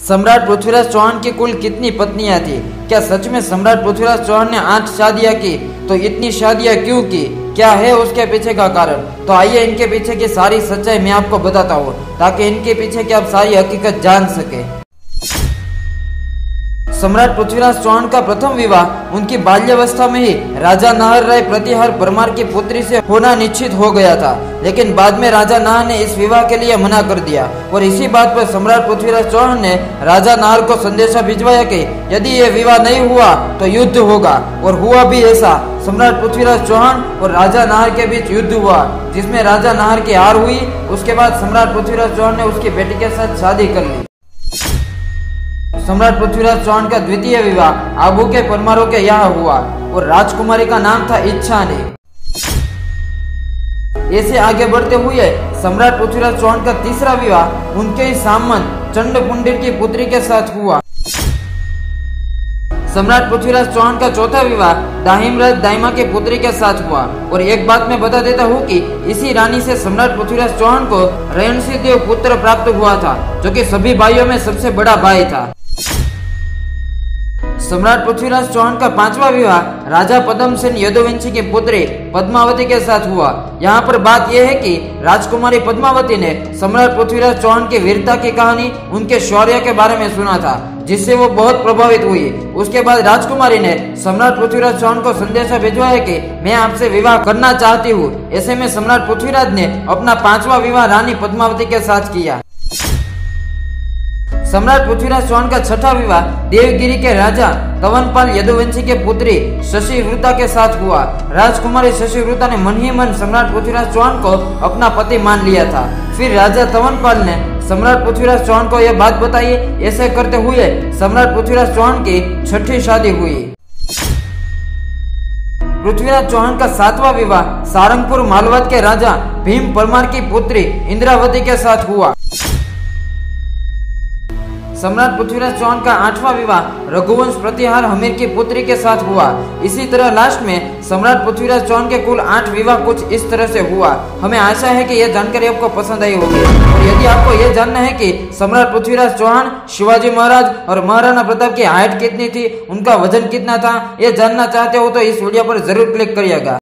सम्राट पृथ्वीराज चौहान की कुल कितनी पत्नियां थी? क्या सच में सम्राट पृथ्वीराज चौहान ने 8 शादियां की? तो इतनी शादियां क्यों की? क्या है उसके पीछे का कारण? तो आइए इनके पीछे की सारी सच्चाई मैं आपको बताता हूँ, ताकि इनके पीछे की आप सारी हकीकत जान सके। सम्राट पृथ्वीराज चौहान का प्रथम विवाह उनकी बाल्यावस्था में ही राजा नाहर राय प्रतिहार परमार की पुत्री से होना निश्चित हो गया था, लेकिन बाद में राजा नाहर ने इस विवाह के लिए मना कर दिया और इसी बात पर सम्राट पृथ्वीराज चौहान ने राजा नाहर को संदेशा भिजवाया कि यदि ये विवाह नहीं हुआ तो युद्ध होगा। और हुआ भी ऐसा। सम्राट पृथ्वीराज चौहान और राजा नाहर के बीच युद्ध हुआ, जिसमें राजा नाहर की हार हुई। उसके बाद सम्राट पृथ्वीराज चौहान ने उसकी बेटी के साथ शादी कर ली। सम्राट पृथ्वीराज चौहान का द्वितीय विवाह आबू के परमारों के यहाँ हुआ और राजकुमारी का नाम था इच्छानी। ऐसे आगे बढ़ते हुए सम्राट पृथ्वीराज चौहान का तीसरा विवाह उनके ही सामंत चंडपुंडिर की पुत्री के साथ हुआ। सम्राट पृथ्वीराज चौहान का चौथा विवाह दाहिमराज दाइमा की पुत्री के साथ हुआ। और एक बात मैं बता देता हूँ कि इसी रानी से सम्राट पृथ्वीराज चौहान को रणसिंह देव पुत्र प्राप्त हुआ था, जो कि सभी भाइयों में सबसे बड़ा भाई था। सम्राट पृथ्वीराज चौहान का पांचवा विवाह राजा पद्म सेन यदुवंशी की पुत्री पद्मावती के साथ हुआ। यहाँ पर बात यह है कि राजकुमारी पद्मावती ने सम्राट पृथ्वीराज चौहान की वीरता की कहानी, उनके शौर्य के बारे में सुना था, जिससे वो बहुत प्रभावित हुई। उसके बाद राजकुमारी ने सम्राट पृथ्वीराज चौहान को संदेशा भिजवाया कि मैं आपसे विवाह करना चाहती हूँ। ऐसे में सम्राट पृथ्वीराज ने अपना पांचवा विवाह रानी पद्मावती के साथ किया। सम्राट पृथ्वीराज चौहान का छठा विवाह देवगिरी के राजा तवनपाल यदुवंशी के पुत्री शशिवृता के साथ हुआ। राजकुमारी शशिवृता ने मन ही मन सम्राट पृथ्वीराज चौहान को अपना पति मान लिया था। फिर राजा तवनपाल ने सम्राट पृथ्वीराज चौहान को यह बात बताई। ऐसे करते हुए सम्राट पृथ्वीराज चौहान की छठी शादी हुई। पृथ्वीराज चौहान का सातवां विवाह सारंगपुर मालवाद के राजा भीम परमार की पुत्री इंद्रावती के साथ हुआ। सम्राट पृथ्वीराज चौहान का आठवां विवाह रघुवंश प्रतिहार हमीर की पुत्री के साथ हुआ। इसी तरह लास्ट में सम्राट पृथ्वीराज चौहान के कुल 8 विवाह कुछ इस तरह से हुआ। हमें आशा है कि यह जानकारी आपको पसंद आई होगी। और यदि आपको यह जानना है कि सम्राट पृथ्वीराज चौहान, शिवाजी महाराज और महाराणा प्रताप की हाइट कितनी थी, उनका वजन कितना था, यह जानना चाहते हो तो इस वीडियो पर जरूर क्लिक करिएगा।